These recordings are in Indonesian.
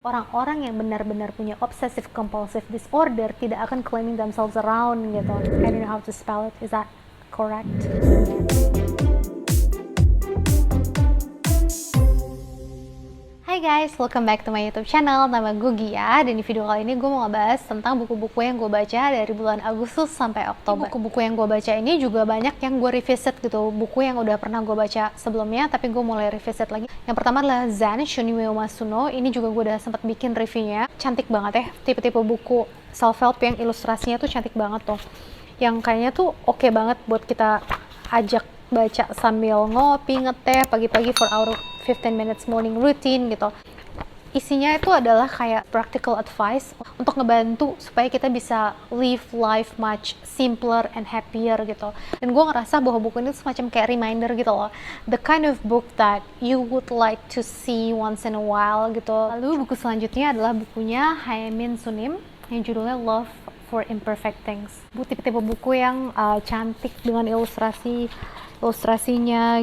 Orang-orang yang benar-benar punya obsessive compulsive disorder tidak akan claiming themselves around gitu. I don't know how to spell it. Is that correct? Hai guys, welcome back to my YouTube channel. Nama gue Gia, dan di video kali ini gue mau ngebahas tentang buku-buku yang gue baca dari bulan Agustus sampai Oktober. Buku-buku yang gue baca ini juga banyak yang gue revisit gitu, buku yang udah pernah gue baca sebelumnya, tapi gue mulai revisit lagi. Yang pertama adalah Zen, Shunimyo Masuno. Ini juga gue udah sempat bikin reviewnya. Cantik banget ya, tipe-tipe buku self-help yang ilustrasinya tuh cantik banget tuh. Yang kayaknya tuh oke banget buat kita ajak baca sambil ngopi, ngeteh, pagi-pagi for our 15 minutes morning routine gitu. Isinya itu adalah kayak practical advice untuk ngebantu supaya kita bisa live life much simpler and happier gitu. Dan gue ngerasa bahwa buku ini semacam kayak reminder gitu loh. The kind of book that you would like to see once in a while gitu. Lalu buku selanjutnya adalah bukunya Haemin Sunim yang judulnya Love for Imperfect Things. Tipe-tipe buku yang cantik dengan ilustrasinya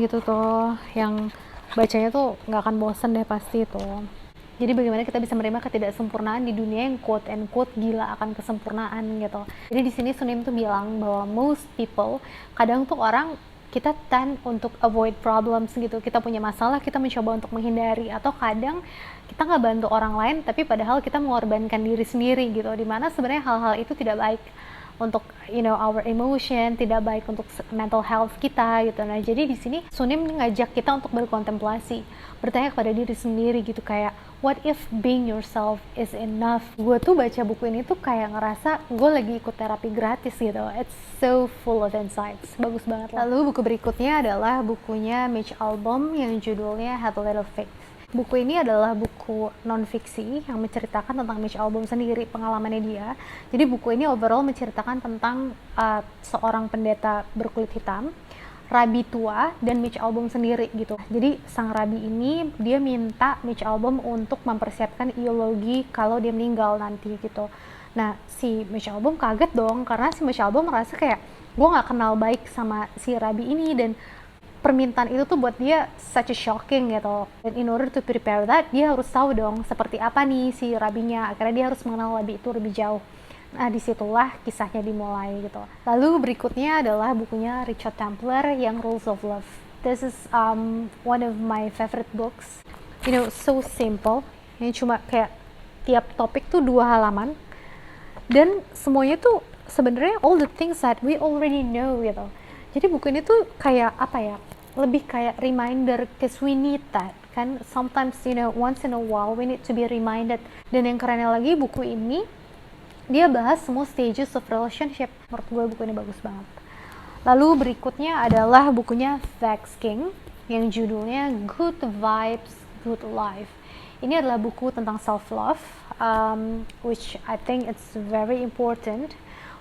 gitu tuh, yang bacanya tuh nggak akan bosen deh pasti tuh. Jadi bagaimana kita bisa menerima ketidaksempurnaan di dunia yang quote and quote gila akan kesempurnaan gitu. Jadi di sini Sunim tuh bilang bahwa most people, kadang tuh orang kita tend untuk avoid problems gitu. Kita punya masalah, kita mencoba untuk menghindari, atau kadang kita nggak bantu orang lain tapi padahal kita mengorbankan diri sendiri gitu. Dimana sebenarnya hal-hal itu tidak baik untuk our emotion, tidak baik untuk mental health kita gitu. Nah, jadi di sini Sunim ngajak kita untuk berkontemplasi, bertanya kepada diri sendiri gitu, kayak what if being yourself is enough. Gue tuh baca buku ini tuh kayak ngerasa gue lagi ikut terapi gratis gitu. It's so full of insights, bagus banget lah. Lalu buku berikutnya adalah bukunya Mitch Albom yang judulnya Have a Little Faith. Buku ini adalah buku non-fiksi yang menceritakan tentang Mitch Albom sendiri, pengalamannya dia. Jadi buku ini overall menceritakan tentang seorang pendeta berkulit hitam, rabi tua, dan Mitch Albom sendiri gitu. Jadi sang rabi ini dia minta Mitch Albom untuk mempersiapkan ideologi kalau dia meninggal nanti gitu. Nah, si Mitch Albom kaget dong, karena si Mitch Albom merasa kayak gue gak kenal baik sama si rabi ini, dan permintaan itu tuh buat dia such a shocking gitu. Dan in order to prepare that, dia harus tahu dong seperti apa nih si rabinya. Akhirnya dia harus mengenal rabi itu lebih jauh. Nah, disitulah kisahnya dimulai gitu. Lalu berikutnya adalah bukunya Richard Templer yang Rules of Love. This is one of my favorite books. So simple. Ini cuma kayak tiap topik tuh 2 halaman. Dan semuanya tuh sebenarnya all the things that we already know gitu. Jadi buku ini tuh kayak apa ya? Lebih kayak reminder, cause we need that kan. Sometimes once in a while we need to be reminded. Dan yang kerennya lagi, buku ini dia bahas semua stages of relationship. Menurut gue buku ini bagus banget. Lalu berikutnya adalah bukunya Vex King yang judulnya Good Vibes, Good Life. Ini adalah buku tentang self love, which I think it's very important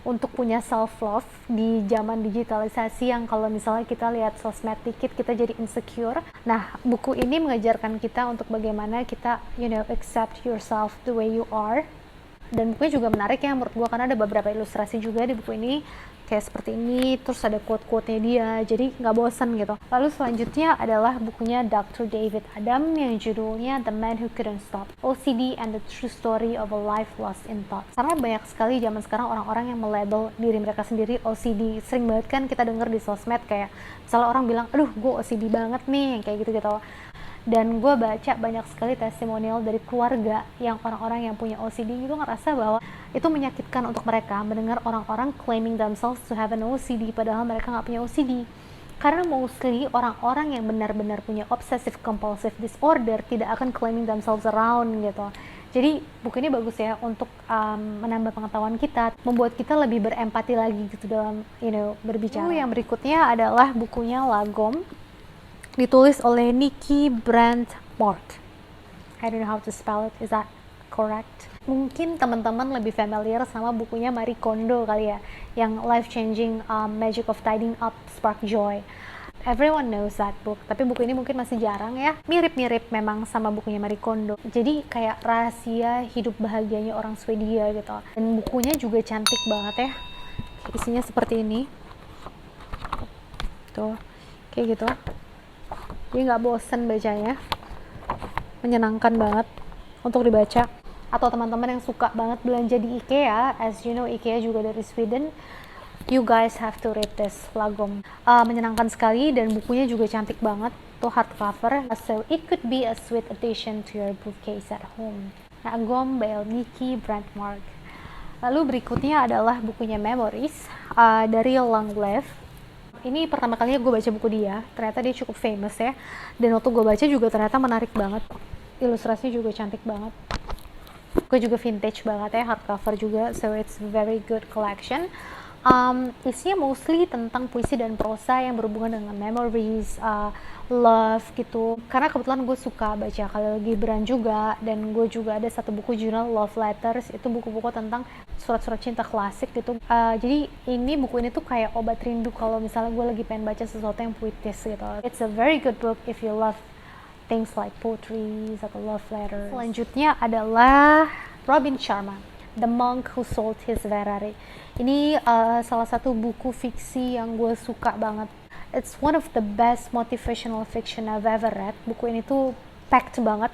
untuk punya self love di zaman digitalisasi yang kalau misalnya kita lihat sosmed dikit kita jadi insecure. Nah, buku ini mengajarkan kita untuk bagaimana kita accept yourself the way you are. Dan bukunya juga menarik ya menurut gue, karena ada beberapa ilustrasi juga di buku ini kayak seperti ini, terus ada quote-quote-nya dia, jadi nggak bosan gitu. Lalu selanjutnya adalah bukunya Dr. David Adam yang judulnya The Man Who Couldn't Stop, OCD and the True Story of a Life Lost in Thought. Karena banyak sekali zaman sekarang orang-orang yang melabel diri mereka sendiri OCD. Sering banget kan kita denger di sosmed kayak misalnya orang bilang, aduh gue OCD banget nih, yang kayak gitu-gitu. Dan gue baca banyak sekali testimonial dari keluarga yang orang-orang yang punya OCD itu ngerasa bahwa itu menyakitkan untuk mereka mendengar orang-orang claiming themselves to have an OCD padahal mereka nggak punya OCD. Karena mostly orang-orang yang benar-benar punya obsessive compulsive disorder tidak akan claiming themselves around gitu. Jadi buku ini bagus ya untuk menambah pengetahuan kita, membuat kita lebih berempati lagi gitu dalam berbicara. Yang berikutnya adalah bukunya Lagom, ditulis oleh Nikki Brand Mort. I don't know how to spell it. Is that correct? Mungkin teman-teman lebih familiar sama bukunya Marie Kondo kali ya, yang Life Changing Magic of Tidying Up Spark Joy. Everyone knows that book, tapi buku ini mungkin masih jarang ya. Mirip-mirip memang sama bukunya Marie Kondo. Jadi kayak rahasia hidup bahagianya orang Swedia gitu. Dan bukunya juga cantik banget ya. Isinya seperti ini. Tuh, kayak gitu. Jadi nggak bosen bacanya, menyenangkan banget untuk dibaca. Atau teman-teman yang suka banget belanja di IKEA, as you know IKEA juga dari Sweden, you guys have to read this Lagom. Menyenangkan sekali dan bukunya juga cantik banget, tuh hardcover, so it could be a sweet addition to your bookcase at home. Lagom by Nikki Brandmark. Lalu berikutnya adalah bukunya Memories dari Langlev. Ini pertama kalinya gue baca buku dia, ternyata dia cukup famous ya, dan waktu gue baca juga ternyata menarik banget, ilustrasinya juga cantik banget. Gue juga vintage banget ya, hardcover juga, so it's very good collection. Isinya mostly tentang puisi dan prosa yang berhubungan dengan memories, love gitu. Karena kebetulan gue suka baca Khalil Gibran juga, dan gue juga ada satu buku jurnal Love Letters, itu buku-buku tentang surat-surat cinta klasik gitu. Jadi buku ini tuh kayak obat rindu kalau misalnya gue lagi pengen baca sesuatu yang puitis gitu. It's a very good book if you love things like poetry atau love letters. Selanjutnya adalah Robin Sharma, The Monk Who Sold His Ferrari. Ini salah satu buku fiksi yang gue suka banget. It's one of the best motivational fiction I've ever read. Buku ini tuh packed banget.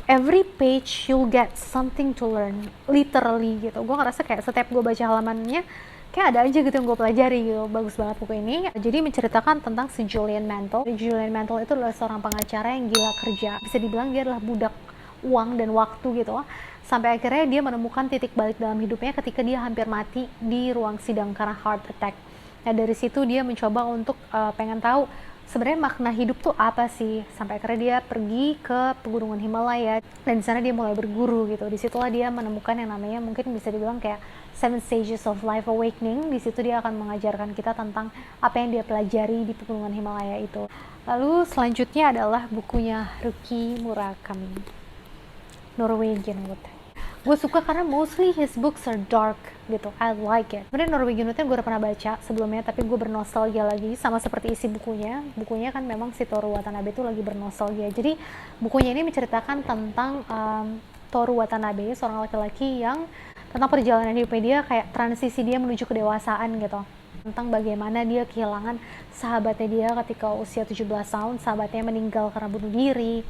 Every page you'll get something to learn, literally gitu. Gue ngerasa kayak setiap gue baca halamannya, kayak ada aja gitu yang gue pelajari gitu. Bagus banget buku ini. Jadi menceritakan tentang si Julian Mantle. Julian Mantle itu adalah seorang pengacara yang gila kerja. Bisa dibilang dia adalah budak uang dan waktu gitu. Sampai akhirnya dia menemukan titik balik dalam hidupnya ketika dia hampir mati di ruang sidang karena heart attack. Nah dari situ dia mencoba untuk pengen tahu sebenarnya makna hidup tuh apa sih. Sampai akhirnya dia pergi ke pegunungan Himalaya dan di sana dia mulai berguru gitu. Disitulah dia menemukan yang namanya mungkin bisa dibilang kayak 7 Stages of Life Awakening. Di situ dia akan mengajarkan kita tentang apa yang dia pelajari di pegunungan Himalaya itu. Lalu selanjutnya adalah bukunya Haruki Murakami, Norwegian Wood. Gue suka karena mostly his books are dark gitu, I like it. Sebenarnya Norwegian Wood gue udah pernah baca sebelumnya, tapi gue bernostalgia lagi sama seperti isi bukunya. Bukunya kan memang si Toru Watanabe itu lagi bernostalgia. Jadi bukunya ini menceritakan tentang Toru Watanabe, seorang laki-laki yang tentang perjalanan hidupnya dia, kayak transisi dia menuju kedewasaan gitu. Tentang bagaimana dia kehilangan sahabatnya dia ketika usia 17 tahun, sahabatnya meninggal karena bunuh diri.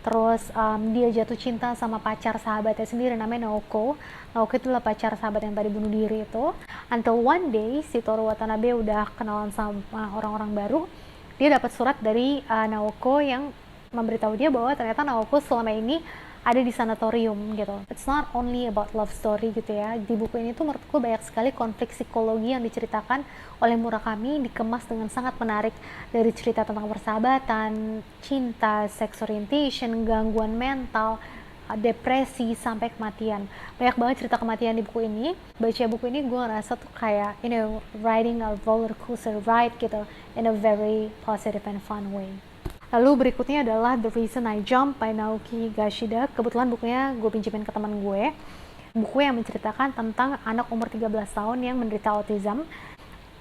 Terus dia jatuh cinta sama pacar sahabatnya sendiri namanya Naoko. Naoko itu adalah pacar sahabat yang tadi bunuh diri itu. Until one day si Toru Watanabe udah kenalan sama orang-orang baru, dia dapat surat dari Naoko yang memberitahu dia bahwa ternyata Naoko selama ini ada di sanatorium gitu. It's not only about love story gitu ya. Di buku ini tuh menurutku banyak sekali konflik psikologi yang diceritakan oleh Murakami, dikemas dengan sangat menarik, dari cerita tentang persahabatan, cinta, sex orientation, gangguan mental, depresi, sampai kematian. Banyak banget cerita kematian di buku ini. Baca buku ini gue ngerasa tuh kayak riding a roller coaster ride gitu, in a very positive and fun way. Lalu berikutnya adalah The Reason I Jump by Naoki Higashida. Kebetulan bukunya gue pinjemin ke teman gue. Buku yang menceritakan tentang anak umur 13 tahun yang menderita autism.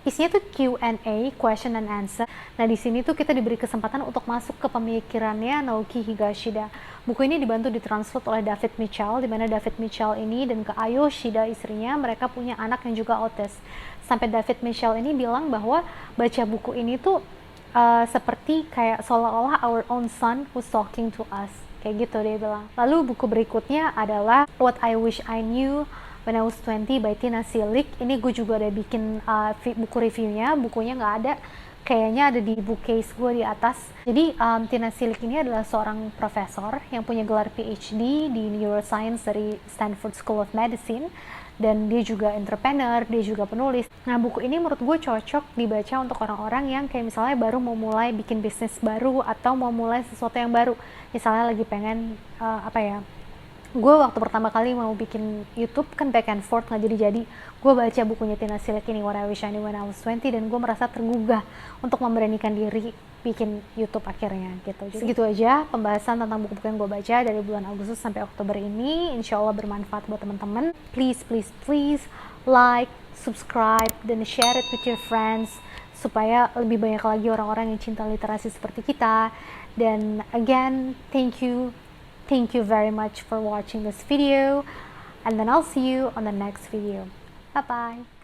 Isinya tuh Q&A, question and answer. Nah di sini tuh kita diberi kesempatan untuk masuk ke pemikirannya Naoki Higashida. Buku ini dibantu ditranslate oleh David Mitchell, di mana David Mitchell ini dan Kak Ayo Shida istrinya, mereka punya anak yang juga autis. Sampai David Mitchell ini bilang bahwa baca buku ini tuh seperti kayak seolah-olah our own son who's talking to us, kayak gitu dia bilang. Lalu buku berikutnya adalah What I Wish I Knew When I Was 20 by Tina Silik. Ini gue juga udah bikin buku reviewnya, bukunya nggak ada, kayaknya ada di bookcase gue di atas. Jadi Tina Silik ini adalah seorang profesor yang punya gelar PhD di Neuroscience dari Stanford School of Medicine, dan dia juga entrepreneur, dia juga penulis. Nah buku ini menurut gue cocok dibaca untuk orang-orang yang kayak misalnya baru mau mulai bikin bisnis baru atau mau mulai sesuatu yang baru. Misalnya lagi pengen gue waktu pertama kali mau bikin YouTube kan back and forth nggak jadi-jadi, gue baca bukunya Tina Silik ini What I Wish I Knew When I Was 20, dan gue merasa tergugah untuk memberanikan diri bikin YouTube akhirnya gitu. Jadi segitu aja pembahasan tentang buku-buku yang gue baca dari bulan Agustus sampai Oktober ini. Insya Allah bermanfaat buat teman-teman. Please like, subscribe, dan share it with your friends supaya lebih banyak lagi orang-orang yang cinta literasi seperti kita. Dan again, thank you very much for watching this video, and then I'll see you on the next video. Bye bye.